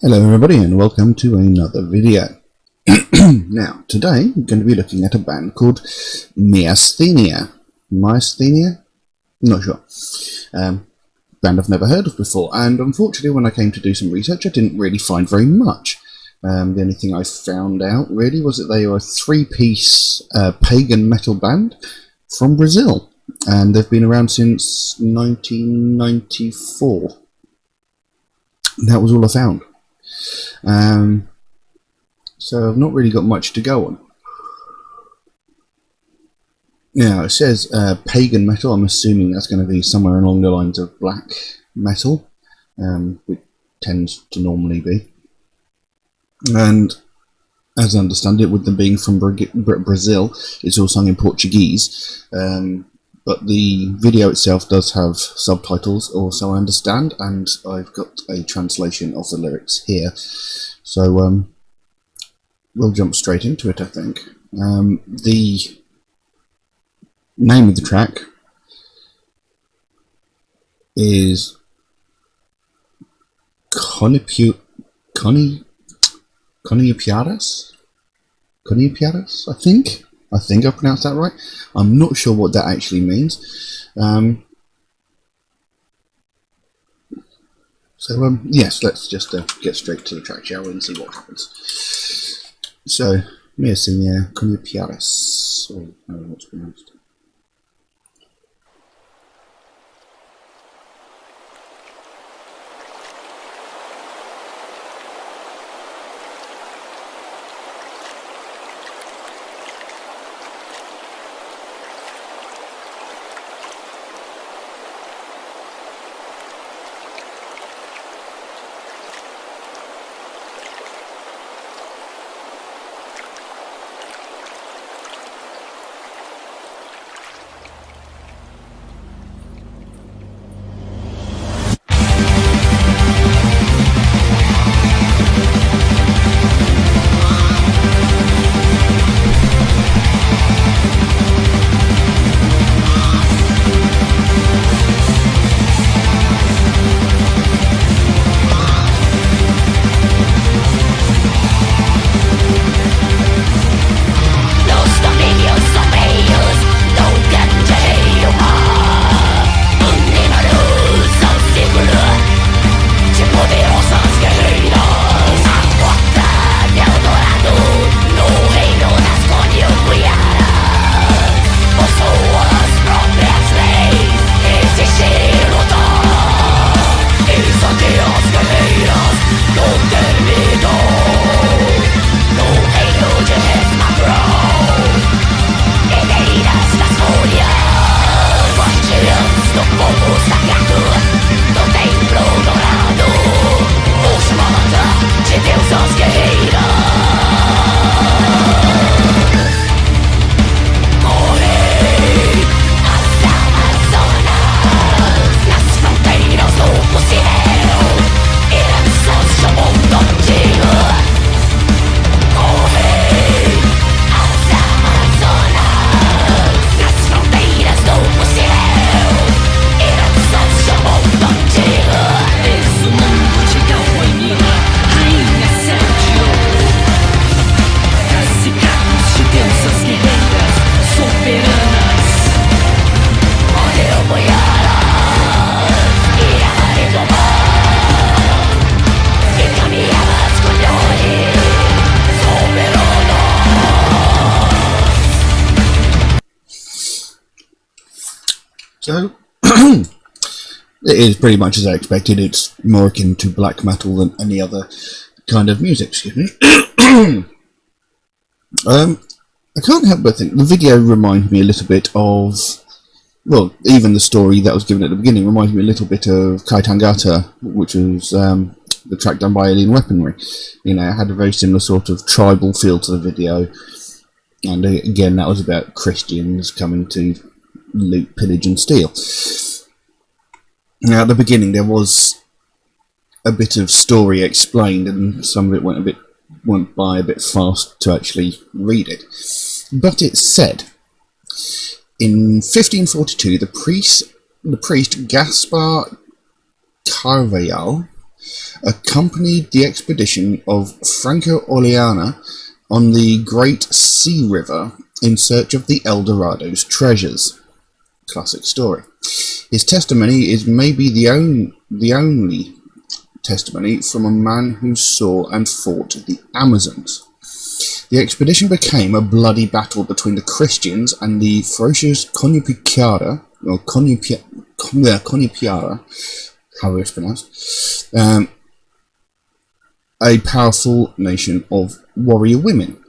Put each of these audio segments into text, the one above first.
Hello everybody and welcome to another video. Now, today we're going to be looking at a band called Miasthenia. Miasthenia? Not sure. Band I've never heard of before, and unfortunately when I came to do some research I didn't really find very much. The only thing I found out really was that they are a three-piece pagan metal band from Brazil, and they've been around since 1994. That was all I found. So I've not really got much to go on. Now it says pagan metal. I'm assuming that's going to be somewhere along the lines of black metal, which tends to normally be. And as I understand it, with them being from Brazil, it's all sung in Portuguese. But the video itself does have subtitles, also I understand, and I've got a translation of the lyrics here. So we'll jump straight into it, I think. The name of the track is Coniupuyaras? Coniupuyaras, I think I pronounced that right. I'm not sure what that actually means. Yes, let's just get straight to the track, shall we, and see what happens. So, Miasthenia, Coniupuyaras, or I don't know what's pronounced. So, it is pretty much as I expected. It's more akin to black metal than any other kind of music, excuse me. I can't help but think the video reminds me a little bit of, well, even the story that was given at the beginning reminds me a little bit of Kaitangata, which was the track done by Alien Weaponry. You know, it had a very similar sort of tribal feel to the video, and again, that was about Christians coming to loot, pillage and steal. Now at the beginning there was a bit of story explained, and some of it went by a bit fast to actually read it. But it said, in 1542 the priest Gaspar Carvajal accompanied the expedition of Franco Orellana on the Great Sea River in search of the El Dorado's treasures. Classic story. His testimony is maybe the only testimony from a man who saw and fought the Amazons. The expedition became a bloody battle between the Christians and the ferocious Coniupuyaras, or Coniupuyaras, however it's pronounced, a powerful nation of warrior women.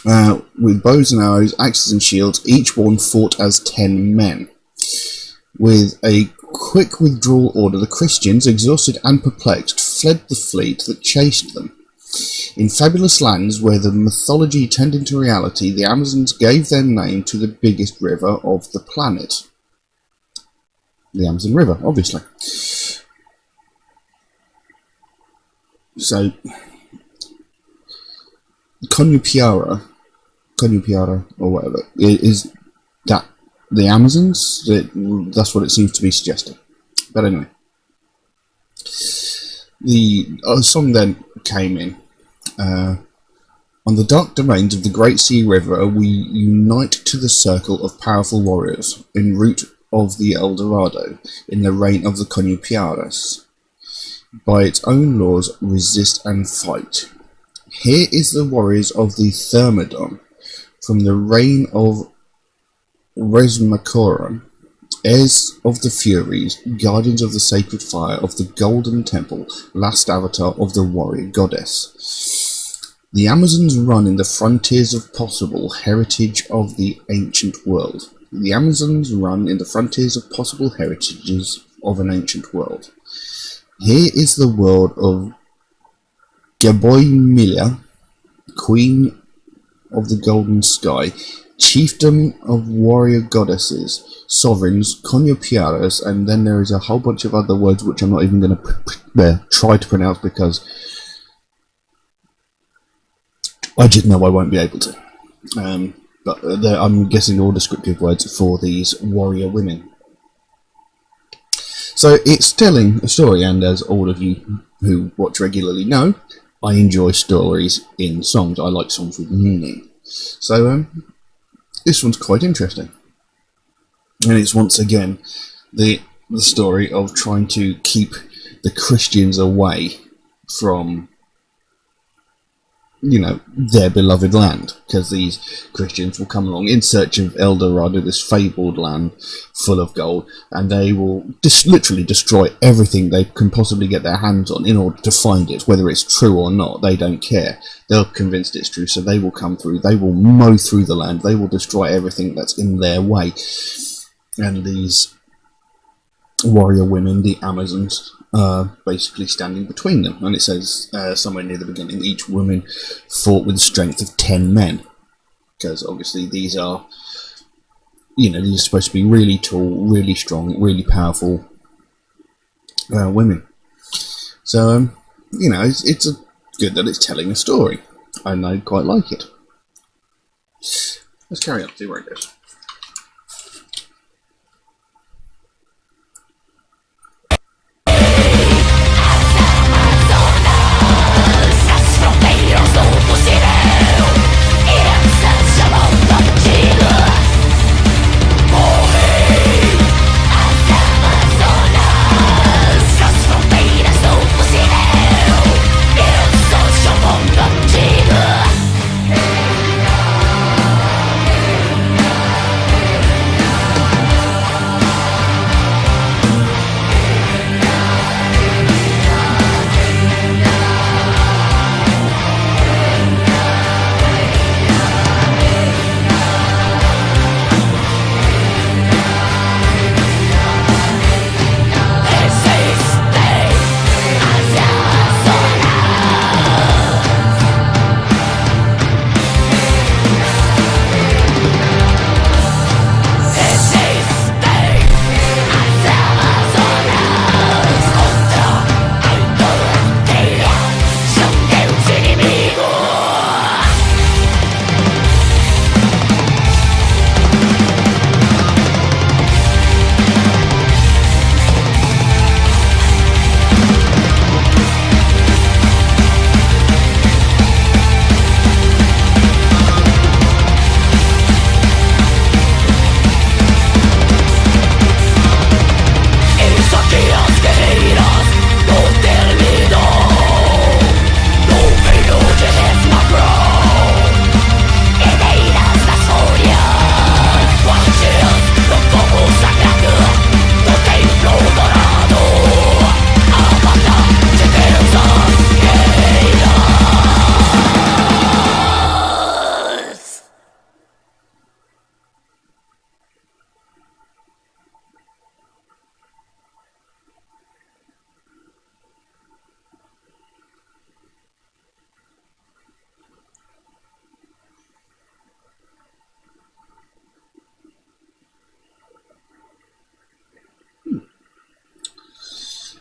With bows and arrows, axes and shields, each one fought as 10 men. With a quick withdrawal order, the Christians, exhausted and perplexed, fled the fleet that chased them. In fabulous lands where the mythology turned into reality, the Amazons gave their name to the biggest river of the planet. The Amazon River, obviously. So, Coniupuyara, or whatever, is that the Amazons? That's what it seems to be suggesting. But anyway, the song then came in. On the dark domains of the Great Sea River, we unite to the circle of powerful warriors en route of the El Dorado in the reign of the Coniupuyaras. By its own laws, resist and fight. Here is the warriors of the Thermodon, from the reign of Resmacoran, heirs of the Furies, guardians of the sacred fire of the Golden Temple, last avatar of the warrior goddess. The Amazons run in the frontiers of possible heritage of the ancient world. The Amazons run in the frontiers of possible heritages of an ancient world. Here is the world of Gaboimila, queen of the golden sky, chiefdom of warrior goddesses, sovereigns, Coniupuyaras, and then there is a whole bunch of other words which I'm not even going to try to pronounce because I just know I won't be able to. But I'm guessing all descriptive words for these warrior women. So it's telling a story, and as all of you who watch regularly know, I enjoy stories in songs. I like songs with meaning. So this one's quite interesting. And it's once again the story of trying to keep the Christians away from, their beloved land, because these Christians will come along in search of El Dorado, this fabled land full of gold, and they will literally destroy everything they can possibly get their hands on in order to find it. Whether it's true or not, they don't care. They're convinced it's true, so they will come through, they will mow through the land, they will destroy everything that's in their way. And these warrior women, the Amazons, basically standing between them. And it says somewhere near the beginning, each woman fought with the strength of 10 men, because obviously these are supposed to be really tall, really strong, really powerful women. So it's good that it's telling a story, and I quite like it. Let's carry on, see where it goes.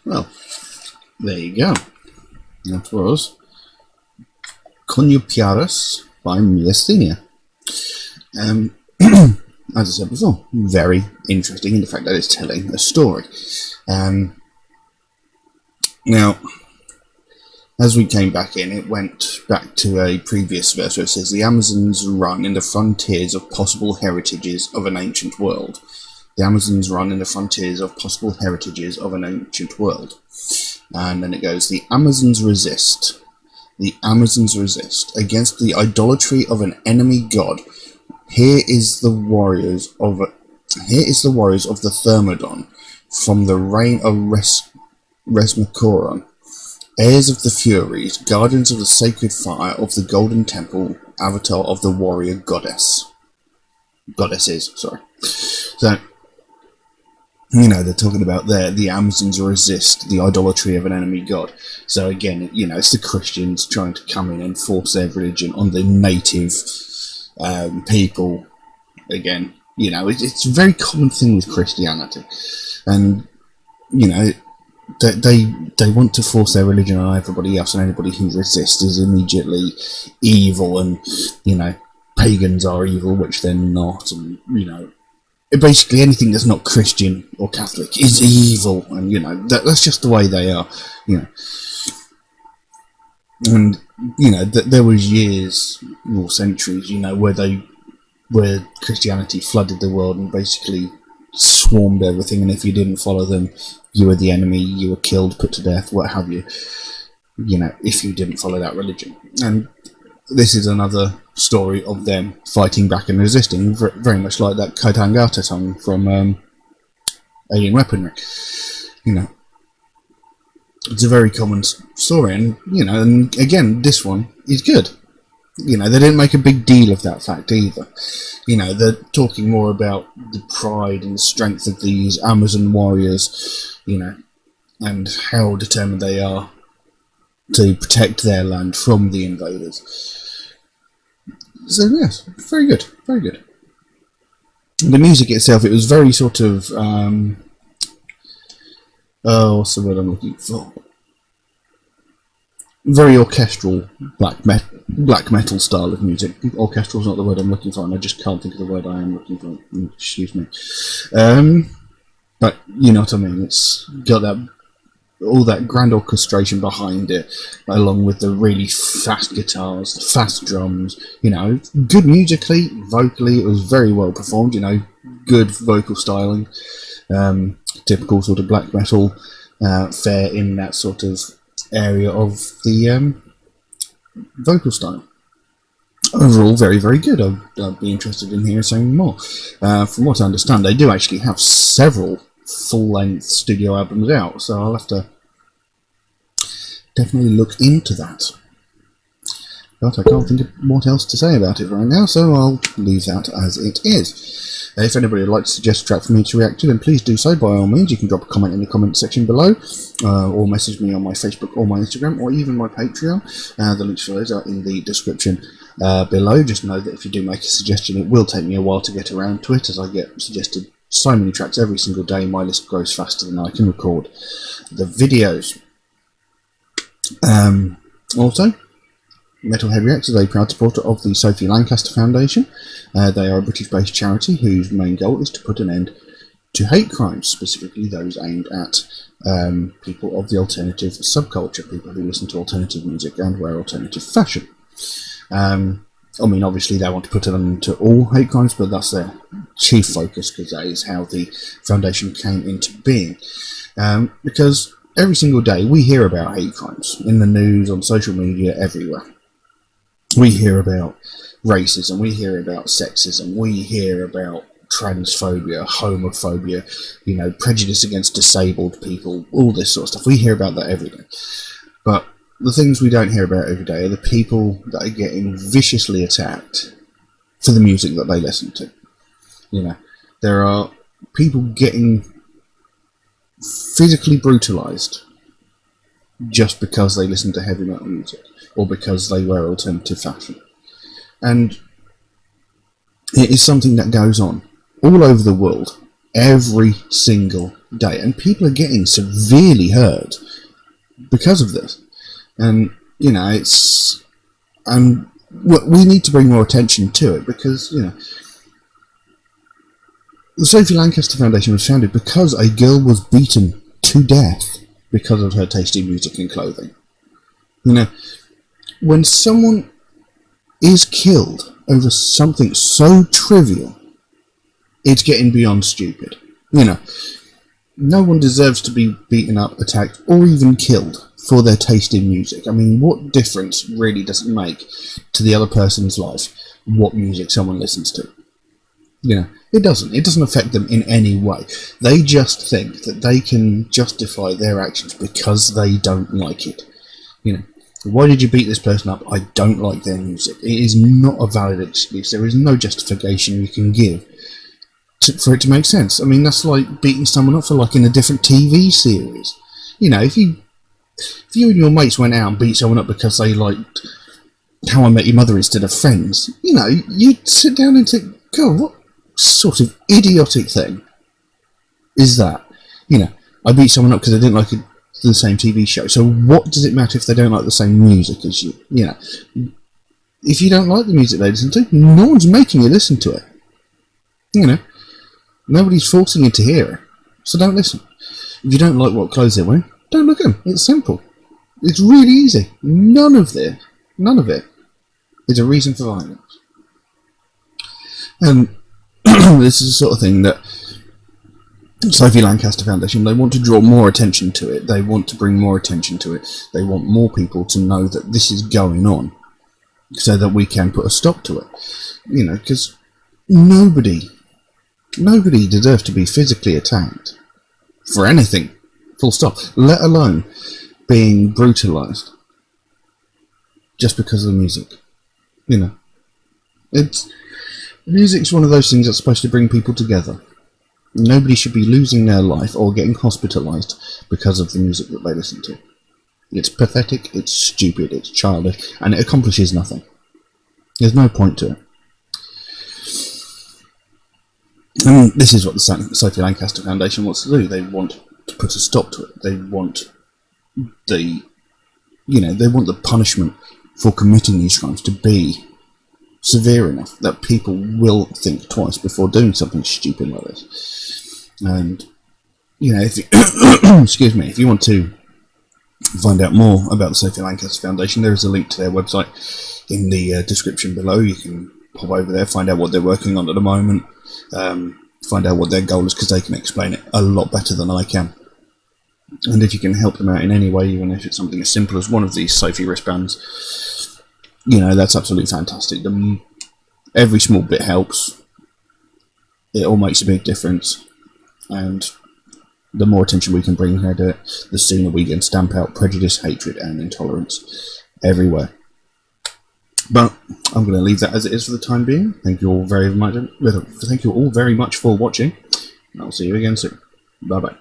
Well, there you go. That was Coniupuyaras by Miasthenia. As I said before, very interesting in the fact that it's telling a story. Now, as we came back in, it went back to a previous verse where it says, the Amazons run in the frontiers of possible heritages of an ancient world. The Amazons run in the frontiers of possible heritages of an ancient world. And then it goes, the Amazons resist. The Amazons resist against the idolatry of an enemy god. Here is the warriors of the Thermodon, from the reign of Resmacoron, heirs of the Furies, guardians of the sacred fire of the Golden Temple, avatar of the warrior goddesses. Sorry. So, they're talking about the Amazons resist the idolatry of an enemy god. So again, it's the Christians trying to come in and force their religion on the native people. Again, it's a very common thing with Christianity, and they want to force their religion on everybody else, and anybody who resists is immediately evil, and pagans are evil, which they're not, and basically anything that's not Christian or Catholic is evil, and that's just the way they are, and there was years or centuries, where Christianity flooded the world and basically swarmed everything, and if you didn't follow them, you were the enemy, you were killed, put to death, what have you, if you didn't follow that religion. And this is another story of them fighting back and resisting, very much like that Kaitangata song from Alien Weaponry. It's a very common story, and and again, this one is good. They didn't make a big deal of that fact either. They're talking more about the pride and the strength of these Amazon warriors, and how determined they are to protect their land from the invaders. So yes, very good, very good. The music itself, it was very sort of, what's the word I'm looking for? Very orchestral black metal style of music. Orchestral is not the word I'm looking for, and I just can't think of the word I am looking for. Excuse me. But you know what I mean. It's got all that grand orchestration behind it, along with the really fast guitars, the fast drums. Good musically, vocally, it was very well performed. Good vocal styling. Typical sort of black metal fare in that sort of area of the vocal style. Overall, very, very good. I'd be interested in hearing something more. From what I understand, they do actually have several full-length studio albums out, so I'll have to definitely look into that. But I can't think of what else to say about it right now, so I'll leave that as it is. If anybody would like to suggest a track for me to react to, then please do so by all means. You can drop a comment in the comment section below, or message me on my Facebook or my Instagram, or even my Patreon. The links for those are in the description below. Just know that if you do make a suggestion, it will take me a while to get around to it, as I get suggested so many tracks every single day. My list grows faster than I can record the videos. Also, Metalhead Reacts is a proud supporter of the Sophie Lancaster Foundation. They are a British-based charity whose main goal is to put an end to hate crimes, specifically those aimed at people of the alternative subculture, people who listen to alternative music and wear alternative fashion. Obviously they want to put an end to all hate crimes, but that's their chief focus, because that is how the foundation came into being. Because every single day we hear about hate crimes in the news, on social media, everywhere. We hear about racism, we hear about sexism, we hear about transphobia, homophobia, prejudice against disabled people, all this sort of stuff. We hear about that every day. But the things we don't hear about every day are the people that are getting viciously attacked for the music that they listen to. There are people getting physically brutalised just because they listen to heavy metal music, or because they wear alternative fashion. And it is something that goes on all over the world every single day, and people are getting severely hurt because of this. And you know, we need to bring more attention to it, because you know, the Sophie Lancaster Foundation was founded because a girl was beaten to death because of her tasty music and clothing. You know, when someone is killed over something so trivial, it's getting beyond stupid. You know, no one deserves to be beaten up, attacked, or even killed for their taste in music. I mean, what difference really does it make to the other person's life what music someone listens to? You know, it doesn't. It doesn't affect them in any way. They just think that they can justify their actions because they don't like it. You know, why did you beat this person up? I don't like their music. It is not a valid excuse. There is no justification you can give for it to make sense. I mean, that's like beating someone up for liking a different TV series. You know, if you and your mates went out and beat someone up because they liked How I Met Your Mother instead of Friends, you know, you'd sit down and think, God, what sort of idiotic thing is that? You know, I beat someone up because they didn't like the same TV show. So what does it matter if they don't like the same music as you? You know, if you don't like the music they listen to, no one's making you listen to it. You know, nobody's forcing you to hear it, so don't listen. If you don't like what clothes they're wearing, don't look at them. It's simple. It's really easy. None of it is a reason for violence. And this is the sort of thing that Sophie Lancaster Foundation, they want to draw more attention to it. They want to bring more attention to it. They want more people to know that this is going on, so that we can put a stop to it. You know, because nobody deserves to be physically attacked for anything, full stop, let alone being brutalised just because of the music. You know, music's one of those things that's supposed to bring people together. Nobody should be losing their life or getting hospitalised because of the music that they listen to. It's pathetic, it's stupid, it's childish, and it accomplishes nothing. There's no point to it. And this is what the Sophie Lancaster Foundation wants to do. They want to put a stop to it. They want the punishment for committing these crimes to be severe enough that people will think twice before doing something stupid like this. And you know, if you excuse me, if you want to find out more about the Sophie Lancaster Foundation, there is a link to their website in the description below. You can pop over there, find out what they're working on at the moment, find out what their goal is, because they can explain it a lot better than I can. And if you can help them out in any way, even if it's something as simple as one of these Sophie wristbands, you know, that's absolutely fantastic. Every small bit helps. It all makes a big difference. And the more attention we can bring here to it, the sooner we can stamp out prejudice, hatred, and intolerance everywhere. But I'm going to leave that as it is for the time being. Thank you all very much. Thank you all very much for watching, and I'll see you again soon. Bye bye.